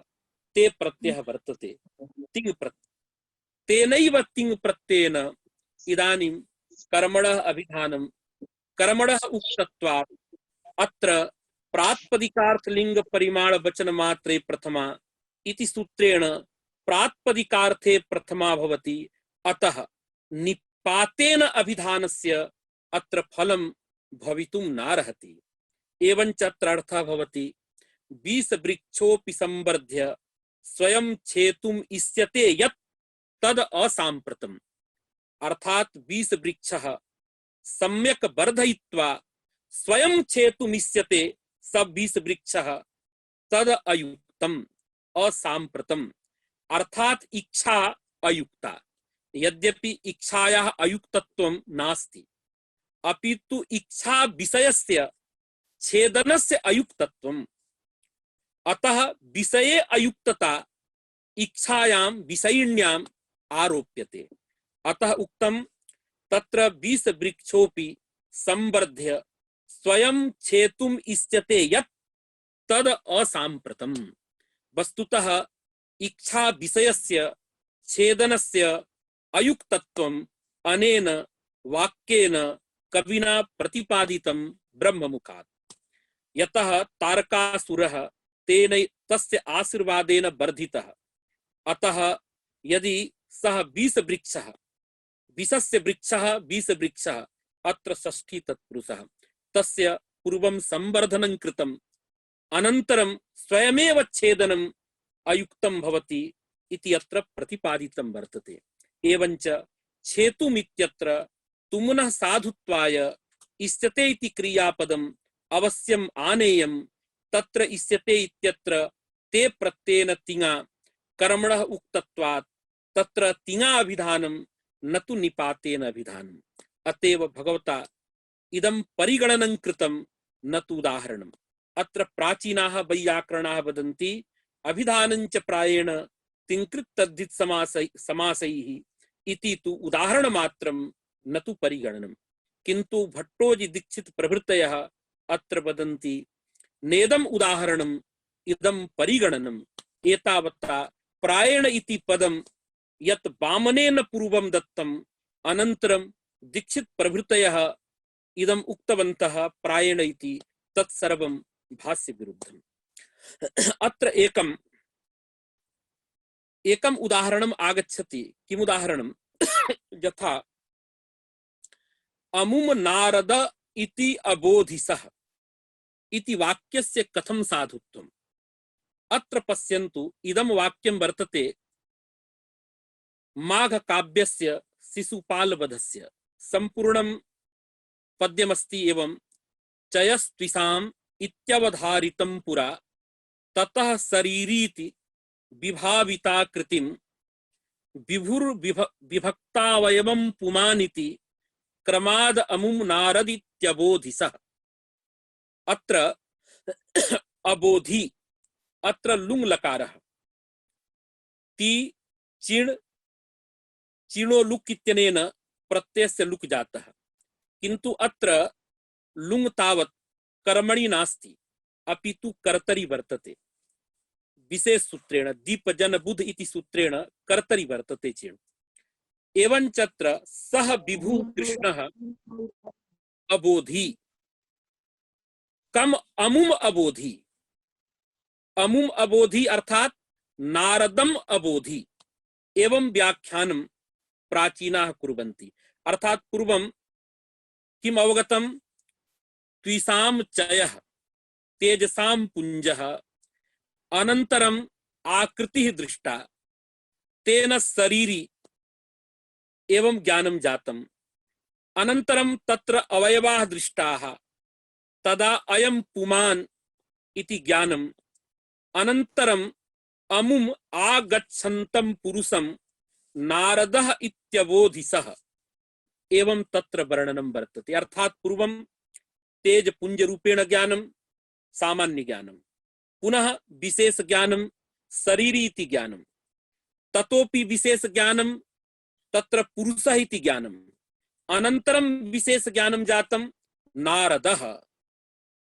[SPEAKER 2] ते प्रत्ययः वर्तते, तिङ् प्रत्ययः। तेनैव तिङ् प्रत्ययेन इदानीं कर्मणः अभिधानं कर्मणः उक्तत्वात् अत्र प्रात्पदिकार्थलिङ्ग परिमाण वचन मात्रे प्रथमा इति सूत्रेण प्रात्पदिकार्थे प्रथमा भवति। अतः निपातेन अभिधानस्य अत्र फलं भवितुं नार्हति। एवञ्च अत्र अर्थः भवति विषवृक्षोऽपि संवर्ध्य स्वयं छेतुम् इष्यते यत् तद् असाम्प्रतम्। अर्थात् विषवृक्षः सम्यक् वर्धयित्वा स्वयं छेतुम् इष्यते स विषवृक्षः तद् अयुक्तम् असाम्प्रतम्। अर्थात् इच्छा अयुक्ता। यद्यपि इच्छायाः अयुक्तत्वं नास्ति, अपितु इच्छा विषयस्य छेदनस्य अयुक्तत्वम्। अतः विषये अयुक्तता इच्छायां विषयिण्याम् आरोप्यते। अतः उक्तम् तत्र 20 वृक्षोपि संवर्ध्य स्वयं छेतुम् इष्यते यत् तद असाम्प्रतम्। वस्तुतः इच्छा विषयस्य छेदनस्य अयुक्तत्वम् अनेन वाक्येन कविना प्रतिपादितं ब्रह्ममुखात्। यतः तारकासुरः तेन तस्य आशीर्वादेन वर्धितः। अतः यदि सः 20 वृक्षः, 20 वृक्षः अत्र षष्ठी तत्पुरुषः, तस्य पूर्वं संवर्धनं कृतम् अनन्तरं स्वयमेव छेदनम् अयुक्तं भवति इति अत्र प्रतिपादितं वर्तते। एवञ्च छेतुमित्यत्र तुमुनः साधुत्वाय इष्यते इति क्रियापदम् अवश्यम् आनेयम्। तत्र इष्यते इत्यत्र ते प्रत्ययेन तिङा कर्मणः उक्तत्वात् तत्र तिङा अभिधानं न तु निपातेन अभिधानम्। अतएव भगवता इदं परिगणनं कृतं न तु उदाहरणम्। अत्र प्राचीनाः वैयाकरणाः वदन्ति अभिधानञ्च प्रायेण तिङ्कृत् तद्धित समासैः इति तु उदाहरणमात्रं न तु परिगणनम्। किन्तु भट्टोजी दीक्षित प्रभृतयः अत्र वदन्ति नेदम् उदाहरणम् इदं परिगणनम्। एतावता प्रायेण इति पदं यत् वामनेन पूर्वं दत्तम् अनन्तरं दीक्षित प्रभृतयः इदम् उक्तवन्तः प्रायेण इति तत्सर्वं भाष्य विरुद्धम्। अत्र एकम् उदाहरणम् आगच्छति। किम् उदाहरणं? यथा अमुम नारद इति अबोधिसः इति वाक्यस्य कथं साधुत्वम्? अत्र पश्यन्तु, इदं वाक्यं वर्तते माघकाव्यस्य शिशुपालवधस्य संपूर्णं पद्यमस्ति। एवं चयस्त्विषाम् इत्यवधारितं पुरा ततः शरीरीति विभाविता कृतिं विभक्तावयवं पुमानिति क्रमाद अमुम नारदित्यबोधिसः। अत्र अबोधि अत्र लुङ् लकारः ति चिणो लुक् इत्यनेन प्रत्ययस्य लुक् जातः। किन्तु अत्र लुङ् तावत् कर्मणि नास्ति, अपितु कर्तरि वर्तते। विशेष सूत्रेण दीपजन बुध इति सूत्रेण कर्तरि वर्तते चिण्। एवञ्चत्र सः विभु कृष्णः अबोधि। कम अमुम अबोधि? अमुम अबोधि अर्थात नारदम अबोधि। एवं व्याख्यानं प्राचीनाः कुर्वन्ति। अर्थात पूर्वं किम् अवगतं? त्विषां चयः तेजसां पुञ्जः, अनन्तरम् आकृतिः दृष्टा, तेन शरीरी एवं ज्ञानं जातम्। अनन्तरं तत्र अवयवाः दृष्टाः, तदा अयं पुमान् इति ज्ञानम्। अनन्तरम् अमुम् आगच्छन्तं पुरुषं नारदः इत्यबोधिसः। एवं तत्र वर्णनं वर्तते। अर्थात् पूर्वं तेज पुंज रूपेण ज्ञानं, सामान्य ज्ञानं, पुनः विशेष ज्ञानं शरीरी इति ज्ञानं, ततोपि विशेष ज्ञानं तत्र पुरुषः इति ज्ञानं, अनन्तरं विशेष ज्ञानं जातं नारदः।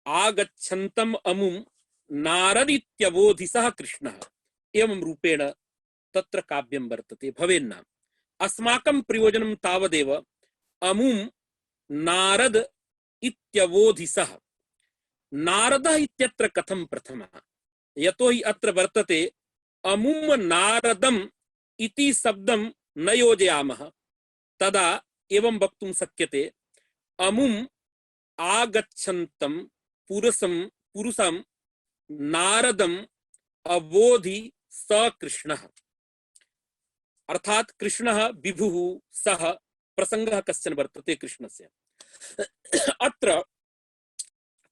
[SPEAKER 2] आगच्छन्तम् अमुं नारदित्यबोधिसः कृष्णः। एवं रूपेण तत्र काव्यं वर्तते। भवेन्नाम अस्माकं प्रयोजनं तावदेव अमुं नारद इत्यबोधिसः। नारदः इत्यत्र कथं प्रथमः? यतोहि अत्र वर्तते अमुम नारदम् इति शब्दं न योजयामः, तदा एवं वक्तुं शक्यते अमुम् आगच्छन्तं पुरुषं नारदम् अबोधि स कृष्णः। अर्थात कृष्णः विभुः, सः प्रसंगः कश्चन वर्तते कृष्णस्य। अत्र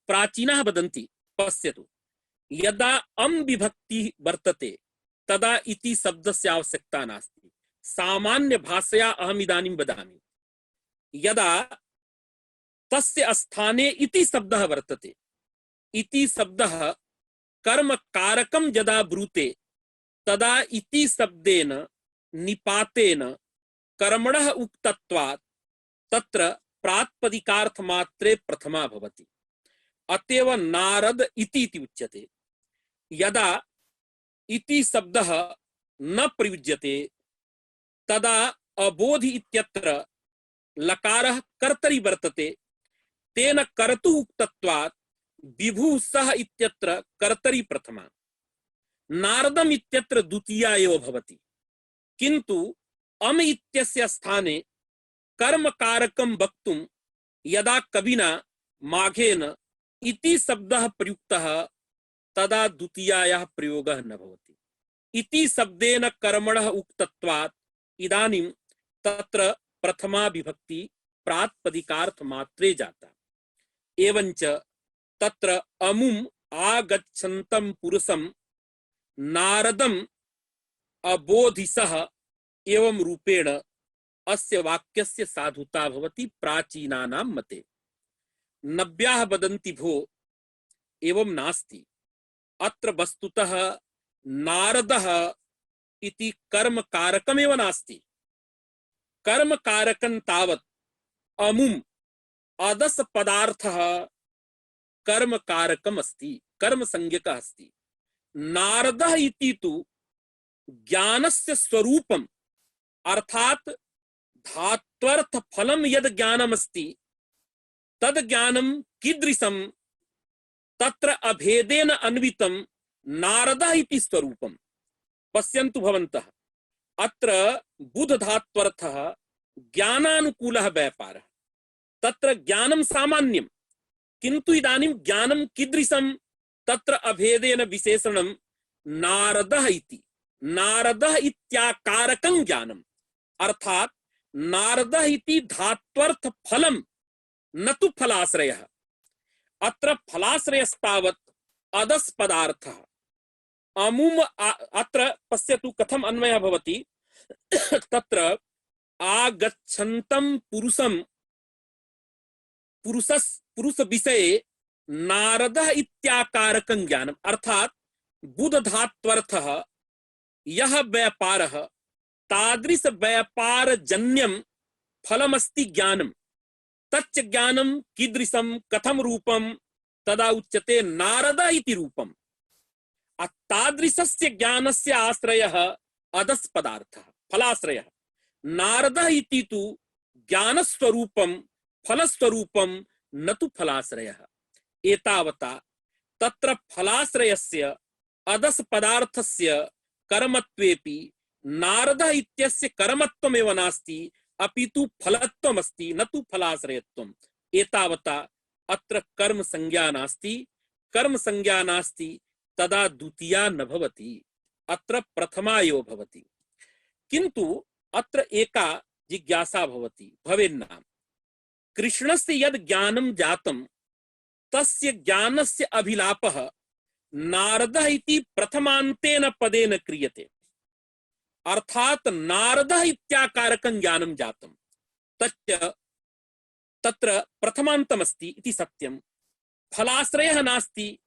[SPEAKER 2] प्राचीनाः वदन्ति, पश्यतु, यदा अम् विभक्ति वर्तते तदा इति शब्दस्य आवश्यकता नास्ति। सामान्य भाषया अहम् इदानीं वदामि, यदा तस्य स्थाने इति शब्दः वर्तते। इति शब्दः कर्म कारकं यदा ब्रूते तदा इति शब्देन निपातेन कर्मणः उक्तत्वात् तत्र प्रातिपदिकार्थ मात्रे प्रथमा भवति। अतएव नारद इति उच्यते। यदा इति शब्दः न प्रयुज्यते तदा अबोधि इत्यत्र लकारः कर्तरि वर्तते, तेन कर्तुः उक्तत्वात् विभुः सः इत्यत्र कर्तरि प्रथमा, नारदम इत्यत्र द्वितीया एव भवति। किन्तु अम इत्यस्य स्थाने कर्म कारकं वक्तुं यदा कविना माघेन इति शब्दः प्रयुक्तः तदा द्वितीयायाः प्रयोगः न भवति। इति शब्देन कर्मणः उक्तत्वात् इदानीं तत्र प्रथमा विभक्ति प्रातिपदिकार्थ मात्रे जाता। एवंच तत्र अमुम आगच्छन्तं पुरुषं नारदम अबोधिसः एवं रूपेण अस्य वाक्यस्य साधुता भवति प्राचीनानां मते। नव्याः वदन्ति भो एवं नास्ति। अत्र वस्तुतः नारदः इति कर्म कारकमेव नास्ति। कर्म कारकं तावत् अमुम अदस पदार्थः कर्म कारकम् अस्ति, कर्म संज्ञकः अस्ति। नारदः इति तु ज्ञानस्य स्वरूपम् अर्थात धात्वर्थ फलम यद ज्ञानम् अस्ति तद ज्ञानं कीदृशं तत्र अभेदेन अन्वितं नारदः इति स्वरूपम्। पश्यन्तु भवन्तः, अत्र बुध धात्वर्थः ज्ञानानुकूलः व्यापारः। तत्र ज्ञानं सामान्यं, किन्तु इदानीं ज्ञानं कीदृशं तत्र अभेदेन विशेषणं नारदः इति। नारदः इत्याकारकं ज्ञानम्, अर्थात नारदः इति धात्वर्थ फलम न तु फलाश्रयः। अत्र फलाश्रयस्तावत् अदस् पदार्थः। अमुम अत्र पश्यतु कथम अन्वयः भवति। तत्र आगच्छन्तं पुरुषं पुरुष विषये नारदः इत्याकारकं ज्ञानम्, अर्थात बुध धात्वर्थः यह व्यापारः तादृश व्यापार जन्यं फलमस्ति ज्ञानम्। तच्च ज्ञानं कीदृशं कथम रूपं तदा उच्यते नारदः इति रूपम्। तादृशस्य ज्ञानस्य आश्रयः अदस् पदार्थः, फलाश्रयः। नारदः इति तु ज्ञानस्वरूपं फलस्वरूपं न तु फलाश्रयः। एतावता तत्र फलाश्रयस्य अदस् पदार्थस्य कर्मत्वेपि नारदः इत्यस्य कर्मत्वमेव नास्ति, अपितु फलत्वमस्ति, न तु फलाश्रयत्वम्। एतावता अत्र कर्म संज्ञा नास्ति। कर्म संज्ञा नास्ति तदा द्वितीया न भवति, अत्र प्रथमा एव भवति। किन्तु अत्र एका जिज्ञासा भवति भवेन्नाम, कृष्णस्य यद् ज्ञानं जातं तस्य ज्ञानस्य अभिलापः नारदः इति प्रथमान्तेन पदेन क्रियते। अर्थात नारदः इत्याकारकं ज्ञानं जातं, तच्च तत्र प्रथमान्तमस्ति इति सत्यं। फलाश्रयः नास्ति,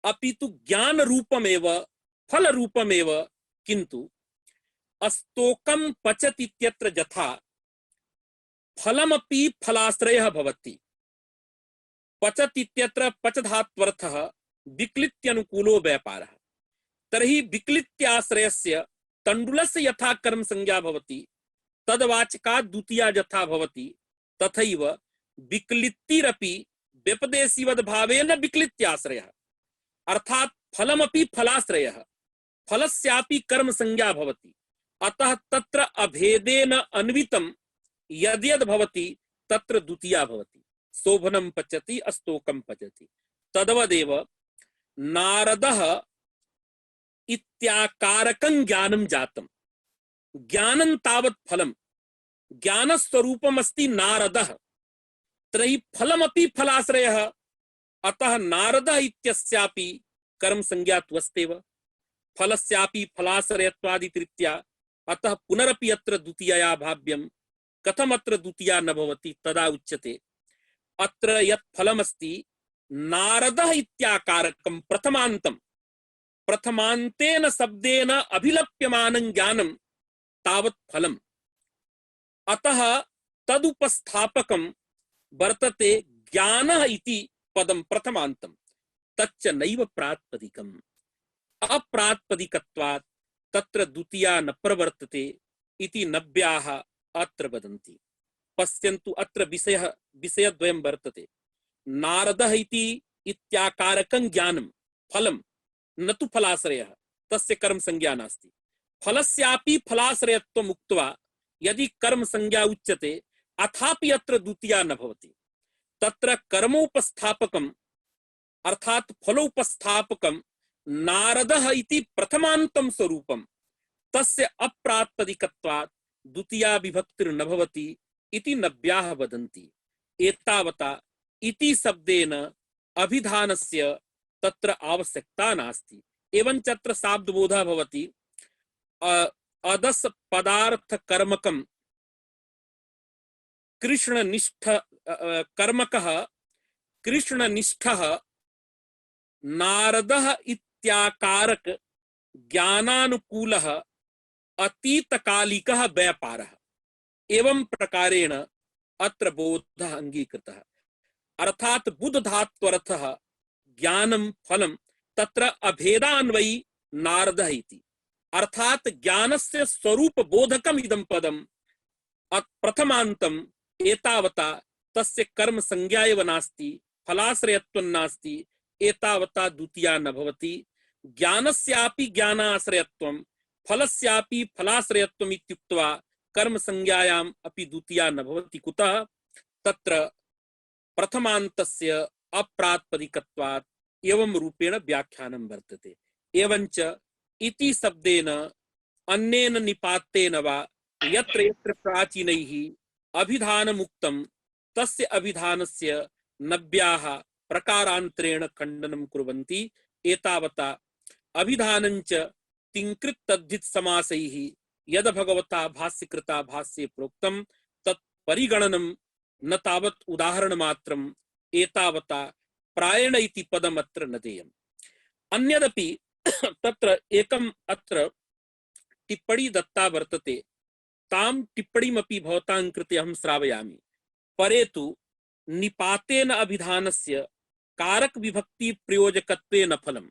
[SPEAKER 2] अपितु ज्ञान रूपमेव फल रूपमेव। किन्तु अस्तोकं पचत इत्यत्र यथा फलमपि फलाश्रयः भवति। पचत इत्यत्र पच धात्वर्थः विक्लित्यनुकूलो व्यापारः। तर्हि विक्लित्याश्रयस्य तण्डुलस्य यथा कर्म संज्ञा भवति तद्वाचका द्वितीया यथा भवति, तथैव विक्लित्तिरपि व्यपदेशीवद् भावेन विक्लित्याश्रयः, अर्थात फलमपि फलाश्रयः, फलस्यापि कर्म संज्ञा भवति। अतः तत्र अभेदेन अन्वितं यद्यद् भवति तत्र द्वितीया भवति। शोभनं पचति अस्तोकं पचति। तद्वदेव नारदः इत्याकारकं ज्ञानं जातं। ज्ञानं तावत् फलम्, ज्ञानस्वरूपमस्ति नारदः, तर्हि फलमपि फलाश्रयः। अतः नारदः इत्यस्यापि कर्म संज्ञा त्वस्तेव, फलस्यापि फलाश्रयत्वादितृत्या। अतः पुनरपि अत्र द्वितीया भाव्यं। कथम अत्र द्वितीया न भवति तदा उच्यते अत्र यत् फलमस्ति नारदः इत्याकारकं प्रथमान्तं प्रथमान्तेन शब्देन अभिलप्यमानं ज्ञानं तावत् फलम्। अतः तदुपस्थापकं वर्तते ज्ञानः इति पदं प्रथमान्तं तच्च नैव प्रातिपदिकम्। अप्रातिपदिकत्वात् तत्र द्वितीया न प्रवर्तते इति नव्याः अत्र वदन्ति। पश्यन्तु अत्र विषयद्वयं वर्तते। नारदः इति इत्याकारकं ज्ञानं फलं न तु फलाश्रयः, तस्य कर्म संज्ञा नास्ति। फलस्यापि फलाश्रयत्वम् उक्त्वा यदि कर्म संज्ञा उच्यते अथापि अत्र द्वितीया न भवति। तत्र कर्मोपस्थापकम् अर्थात फलोपस्थापकं नारदः इति प्रथमान्तं स्वरूपं तस्य अप्रातिपदिकत्वात् द्वितीया विभक्तिर्न भवति इति नव्याः वदन्ति। एतावता इति शब्देन अभिधानस्य तत्र आवश्यकता नास्ति। एवञ्च अत्र शाब्दबोधः भवति। अदस पदार्थ कर्मकं कृष्णनिष्ठ कर्मकः कृष्णनिष्ठः नारदः इत्याकारक ज्ञानानुकूलः अतीतकालिकः व्यापारः। एवं प्रकारेण अत्र बोधः अंगीकृतः। अर्थात बुद्ध धात्वर्थः ज्ञानं फलं तत्र अभेदान्वयी नारदः इति। अर्थात ज्ञानस्य स्वरूप बोधकम् इदं पदं प्रथमान्तं एतावता तस्य कर्म संज्ञा एव नास्ति, फलाश्रयत्वं नास्ति, एतावता द्वितीया न भवति। ज्ञानस्यापि ज्ञानाश्रयत्वं फलस्यापि फलाश्रयत्वम् इत्युक्त्वा कर्म संज्ञायाम् अपि द्वितीया न भवति। कुतः? तत्र प्रथमान्तस्य अप्रातिपदिकत्वात् एवं रूपेण व्याख्यानं वर्तते। एवञ्च इति शब्देन अन्येन निपातेन वा यत्र यत्र प्राचीनैः अभिधानमुक्तं तस्य अभिधानस्य नव्याः प्रकारान्तरेण खण्डनं कुर्वन्ति। एतावता अभिधानञ्च तिङ्कृत तद्धित समासैः यद भगवता भाष्यकृता भाष्ये प्रोक्तं तत् परिगणनं न तावत् उदाहरणमात्रम्। एतावता प्रायण इति पदम् अत्र न देयम्। अन्यदपि तत्र एकम् अत्र टिप्पणी दत्ता वर्तते। तां टिप्पणीमपि भवतां कृते अहं श्रावयामि। परे तु निपातेन अभिधानस्य कारक विभक्ति प्रयोजकत्वेन फलम्।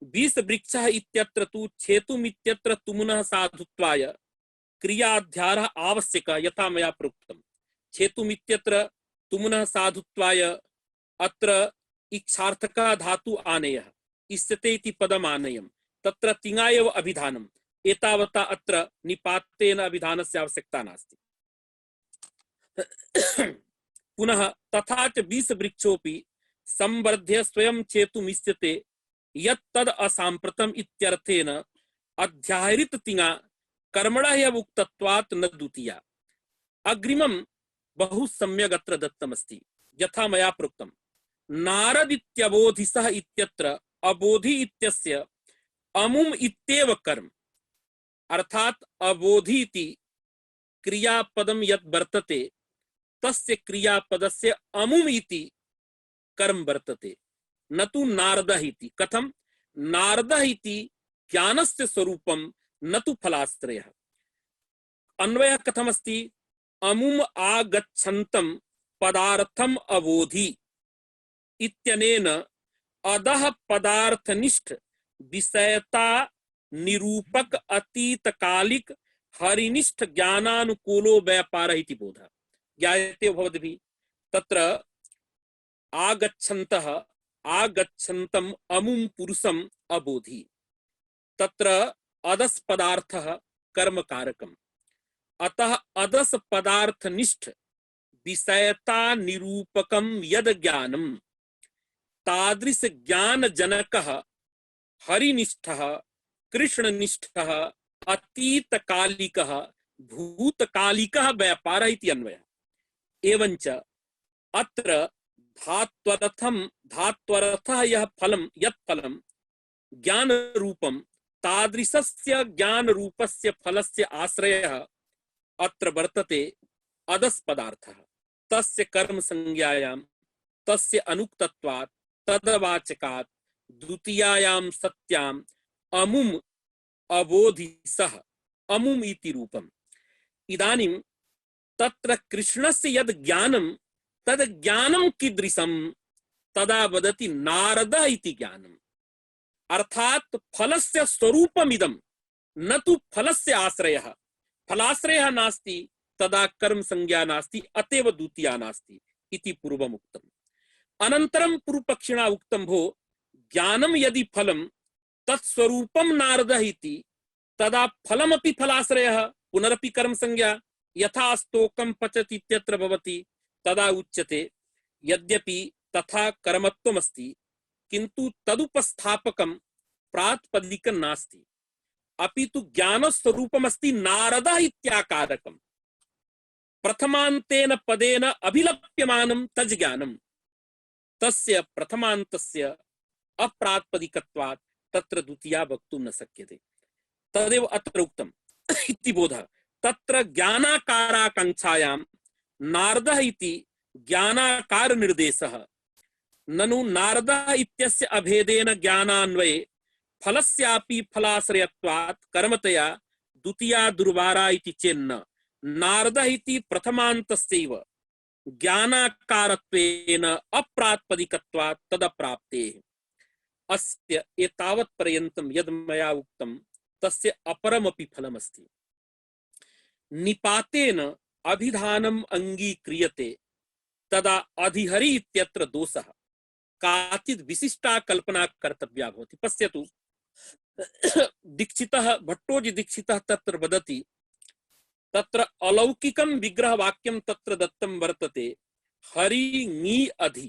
[SPEAKER 2] 20 वृक्षः इत्यत्र तु छेतुम् इत्यत्र तुमुनः साधुत्वाय क्रियाध्यारः आवश्यकः यथा मया प्रोक्तम्। छेतुम् इत्यत्र तुमुनः साधुत्वाय अत्र इच्छार्थकः धातु आनेयः, इष्यते इति पदम् आनेयम्, तत्र तिङा एव अभिधानम्। एतावता अत्र निपातेन अभिधानस्य आवश्यकता नास्ति। पुनः तथा च 20 वृक्षोऽपि संवर्ध्य स्वयं छेतुम् इष्यते यत् तद् असाम्प्रतम् इत्यर्थेन अध्याहृत तिङा कर्मणः एव उक्तत्वात् न द्वितीया। अग्रिमं बहु सम्यक् अत्र दत्तमस्ति। यथा मया प्रोक्तं नारदित्यबोधिसः इत्यत्र अबोधि इत्यस्य अमुम् इत्येव कर्म, अर्थात अबोधि इति क्रियापदं यत् वर्तते तस्य क्रियापदस्य अमुम् इति कर्म वर्तते, न तु नारदः इति। कथं? नारदः इति ज्ञानस्य स्वरूपं न तु फलाश्रयः। अन्वयः कथमस्ति? अमुम् आगच्छन्तं पदार्थम् अबोधि इत्यनेन अदः पदार्थनिष्ठ विषयता निरूपक अतीतकालिक हरिनिष्ठ ज्ञानानुकूलो व्यापारः इति बोधः। ज्ञायते भवद्भिः। तत्र आगच्छन्तः आगच्छन्तम् अमुं पुरुषम् अबोधि, तत्र अदस् पदार्थः कर्मकारकम्। अतः अदस् पदार्थनिष्ठ विषयता निरूपकं यद ज्ञानं तादृश ज्ञान जनकः हरिनिष्ठः कृष्णनिष्ठः अतीतकालिकः भूतकालिकः व्यापारः इति अन्वयः। एवञ्च अत्र धात्वर्थः यः फलं यत् फलं ज्ञान रूपं तादृशस्य ज्ञान रूपस्य फलस्य आश्रयः अत्र वर्तते अदस् पदार्थः। तस्य कर्म संज्ञायां तस्य अनुक्तत्वात् तदवाचकात् द्वितीयायां सत्यां अमुम अबोधिसः अमुम इति रूपम्। इदानीं तत्र कृष्णस्य यद् ज्ञानं तद् ज्ञानं कीदृशं तदा वदति नारद इति ज्ञानम्। अर्थात फलस्य स्वरूपमिदं न तु फलस्य आश्रयः। फलाश्रयः नास्ति तदा कर्म संज्ञा नास्ति, अतएव द्वितीया नास्ति इति पूर्वम् उक्तम्। अनन्तरं पूर्वपक्षिणा उक्तं भो ज्ञानं यदि फलं तत्स्वरूपं नारदः इति तदा फलमपि फलाश्रयः पुनरपि कर्म संज्ञा यथा स्तोकं पचति इत्यत्र भवति तदा उच्यते यद्यपि तथा कर्मत्वमस्ति किन्तु तदुपस्थापकं प्रातिपदिकं नास्ति, अपितु ज्ञानस्वरूपमस्ति नारदः इत्याकारकम्। प्रथमान्तेन पदेन अभिलप्यमानं तज् ज्ञानं तस्य प्रथमान्तस्य अप्रातिपदिकत्वात् तत्र द्वितीया वक्तुं न शक्यते। तदेव अत्र उक्तम् इति बोधः। तत्र ज्ञानाकाराकाङ्क्षायां नारदः इति ज्ञानाकार निर्देशः ननु नारदः इत्यस्य अभेदेन ज्ञानान्वये फलस्यापि फलाश्रयत्वात् कर्मतया द्वितीया दुर्वारा इति चेन्न नारदः इति प्रथमान्तस्यैव ज्ञानाकारत्वेन अप्रातिपदिकत्वात् तदप्राप्तेः। अस्य एतावत् पर्यन्तं यद् मया उक्तं तस्य अपरमपि फलमस्ति। निपातेन अभिधानम् अङ्गीक्रियते तदा अधिहरि इत्यत्र दोषः। काचित् विशिष्टा कल्पना कर्तव्या भवति। पश्यतु दीक्षितः भट्टोजी दीक्षितः तत्र वदति तत्र अलौकिकं विग्रहवाक्यं तत्र दत्तं वर्तते हरि ङी अधि।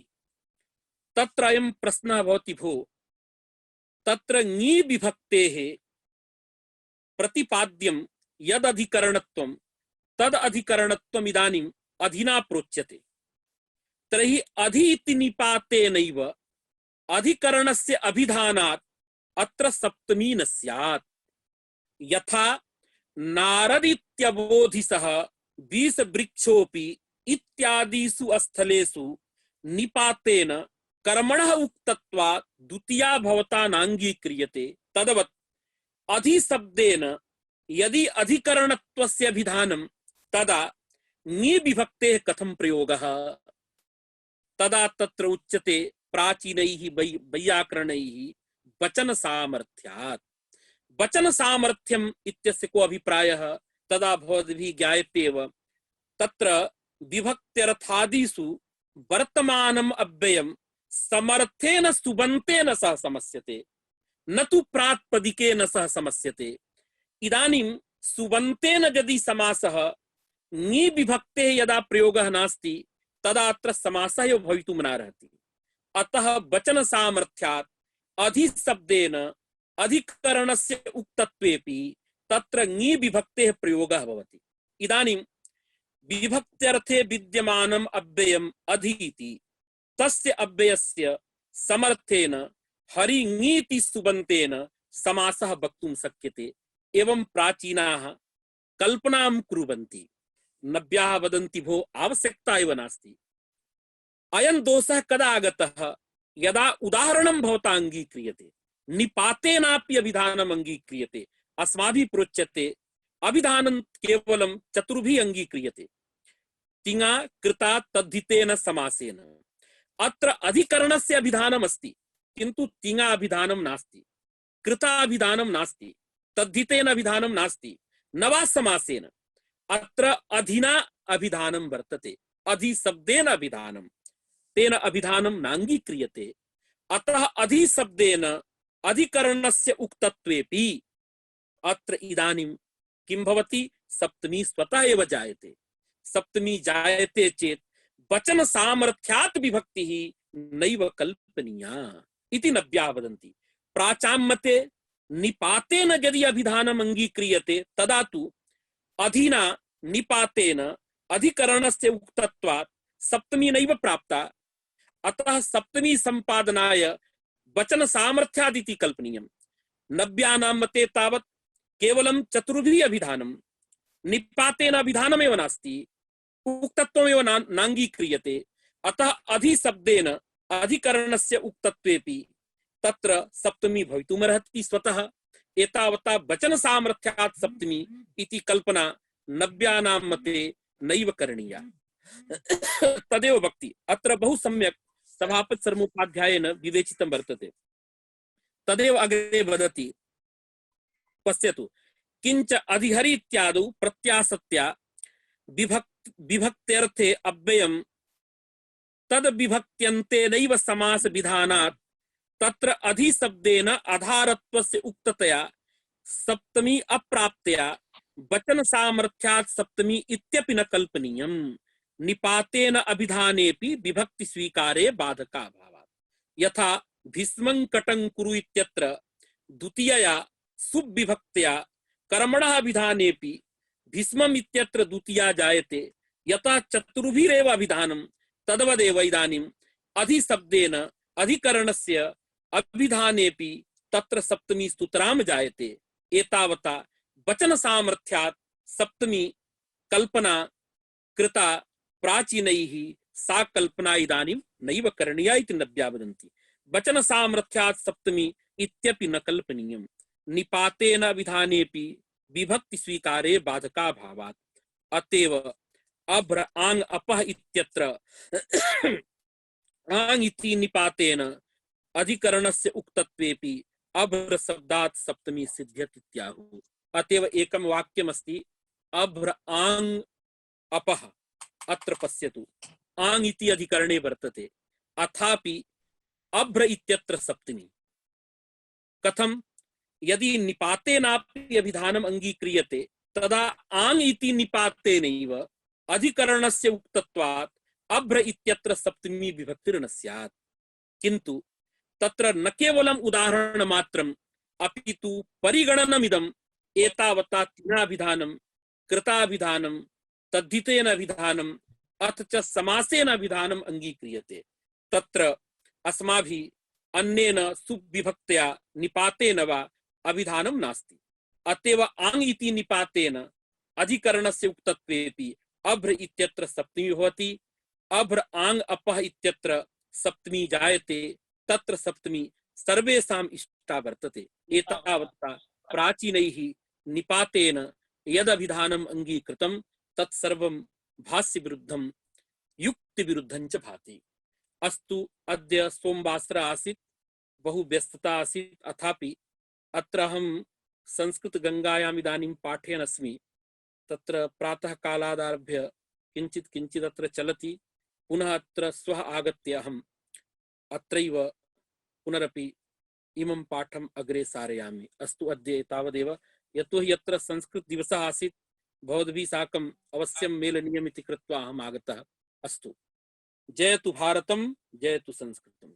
[SPEAKER 2] तत्र अयं प्रश्नः भवति भो तत्र ङी विभक्तेः प्रतिपाद्यं यद् अधिकरणत्वं तद् अधिकरणत्वम् इदानीम् अधिना प्रोच्यते। तर्हि अधि इति निपातेनैव अधिकरणस्य अभिधानात् अत्र सप्तमी न स्यात्। यथा नारदित्यबोधिसः 20 वृक्षोपि इत्यादिषु स्थलेषु निपातेन कर्मणः उक्तत्वात् द्वितीया भवता नाङ्गीक्रियते, तदवत् अधिशब्देन यदि अधिकरणत्वस्य अभिधानं तदा ङी विभक्तेः कथं प्रयोगः? तदा तत्र उच्यते प्राचीनैः वैयाकरणैः वचन सामर्थ्यात्। वचन सामर्थ्यम् इत्यस्य को अभिप्रायः तदा भवद्भिः ज्ञायते एव। तत्र विभक्त्यर्थादिषु वर्तमानम् अव्ययं समर्थेन सुबन्तेन सह समस्यते, न तु प्रातिपदिकेन सह समस्यते। इदानीं सुबन्तेन यदि समासः ङी विभक्तेः यदा प्रयोगः नास्ति तदा अत्र समासः एव भवितुं नार्हति। अतः वचन सामर्थ्यात् अधिशब्देन अधिकरणस्य उक्तत्वेपि तत्र ङी विभक्तेः प्रयोगः भवति। इदानीं विभक्त्यर्थे विद्यमानम् अव्ययम् अधि इति तस्य अव्ययस्य समर्थेन हरि ङीति सुबन्तेन समासः वक्तुं शक्यते। एवं प्राचीनाः कल्पनां कुर्वन्ति। नव्याः वदन्ति भो आवश्यकता एव नास्ति। अयं दोषः कदा आगतः? यदा उदाहरणं भवता अङ्गीक्रियते, निपातेनापि अभिधानम् अङ्गीक्रियते। अस्माभिः प्रोच्यते अभिधानं केवलं चतुर्भिः अङ्गीक्रियते, तिङा कृता तद्धितेन समासेन। अत्र अधिकरणस्य अभिधानम् अस्ति किन्तु तिङा अभिधानं नास्ति, कृता अभिधानं नास्ति, तद्धितेन अभिधानं नास्ति, न वा समासेन। अत्र अधिना अभिधानं वर्तते, अधिशब्देन अभिधानं, तेन अभिधानं नाङ्गीक्रियते। अतः अधिशब्देन अधिकरणस्य उक्तत्वेपि अत्र इदानीं किं भवति? सप्तमी स्वतः एव जायते। सप्तमी जायते चेत् वचन सामर्थ्यात् विभक्तिः नैव कल्पनीया इति नव्याः वदन्ति। प्राचाम्मते निपातेन यदि अभिधानम् अङ्गीक्रियते तदा तु अधिना निपातेन अधिकरणस्य उक्तत्वात् सप्तमी नैव प्राप्ता। अतः सप्तमी संपादनाय वचन सामर्थ्यादिति कल्पनीयम्। नव्यानां मते तावत् केवलं चतुर्भिः अभिधानं, निपातेन अभिधानमेव नास्ति, उक्तत्वमेव नाङ्गीक्रियते। अतः अधिशब्देन अधिकरणस्य उक्तत्वेपि तत्र सप्तमी भवितुमर्हति स्वतः। एतावता वचन सामर्थ्यात् सप्तमी इति कल्पना नव्यानां मते नैव करणीया। तदेव वक्ति अत्र बहु सम्यक् सभापति सर्वोपाध्यायेन विवेचितं वर्तते। तदेव अग्रे वदति, पश्यतु, किंच अधिहरि इत्यादौ प्रत्यासत्या विभक्त्यर्थे अव्ययम् तद विभक्त्यन्ते नैव समास विधानात् तत्र अधिशब्देन आधारत्वस्य उक्ततया सप्तमी अप्राप्तया वचन सामर्थ्यात् सप्तमी इत्यपि न कल्पनीयम्। निपातेन अभिधानेपि विभक्ति स्वीकारे बाधका भावात्। यथा भीष्मं कटं कुरु इत्यत्र द्वितीयया सुविभक्त्या कर्मणः अभिधानेपि भीष्मम् इत्यत्र द्वितीया जायते। यथा चतुर्भिरेव अभिधानं तद्वदेव इदानीम् अधिशब्देन अधिकरणस्य अभिधानेपि तत्र सप्तमी स्तुत्राम जायते। एतावता वचन सामर्थ्यात् सप्तमी कल्पना कृता प्राचीनैः। सा कल्पना इदानीं नैव करणीया इति नव्या वदन्ति। वचन सामर्थ्यात् सप्तमी इत्यपि न कल्पनीयम्। निपातेन विधानेपि विभक्ति स्वीकारे बाधका भावात्। अतएव अभ्र आंग अपः इत्यत्र आंग इति निपातेन अधिकरणस्य उक्तत्वेपि अभ्र शब्दात् सप्तमी सिद्ध्यति इत्याहुः। अतएव एकं वाक्यमस्ति, अभ्र आंग अपः। अत्र पश्यतु, आंग इति अधिकरणे वर्तते, अथापि अभ्र इत्यत्र सप्तमी। कथं? यदि निपातेनापि अभिधानम् अंगीक्रियते तदा आंग इति निपातेनैव अधिकरणस्य उक्तत्वात् अभ्र इत्यत्र सप्तमी विभक्तिर्न स्यात्। किन्तु तत्र न केवलम् उदाहरणमात्रम् अपितु परिगणनमिदम् एतावता तिनाभिधानं कृताभिधानं तद्धितेन अभिधानम् अथ च समासेन अभिधानम् अंगीक्रियते। तत्र अस्माभिः अन्येन सुविभक्त्या निपातेन वा अभिधानं नास्ति। अतएव आंग इति निपातेन अधिकरणस्य उक्तत्वेपि अभ्र इत्यत्र सप्तमी भवति। अभ्र आंग अपः इत्यत्र सप्तमी जायते। तत्र सप्तमी सर्वेषाम् इष्टा वर्तते। एतावता प्राचीनैः निपातेन यद अभिधानम् अंगीकृतं तत्सर्वं भाष्यविरुद्धं युक्तिविरुद्धं च भाति। अस्तु, अद्य सोमवासर आसीत्, बहु व्यस्तता आसीत्, अथापि अत्र अहं संस्कृत गंगायाम् इदानीं पाठयन् अस्मि। तत्र प्रातः कालादारभ्य किंचित् किंचित् अत्र चलति। पुनः अत्र श्वः आगत्य अहम् अत्रैव पुनरपि इमं पाठम् अग्रे सारयामि। अस्तु, अद्य तावदेव। यतोहि यत्र संस्कृत दिवसः आसीत्, भवद्भिः साकम् अवश्यं मेलनीयम् इति कृत्वा अहम् आगतः। अस्तु, जयतु भारतम्, जयतु संस्कृतम्।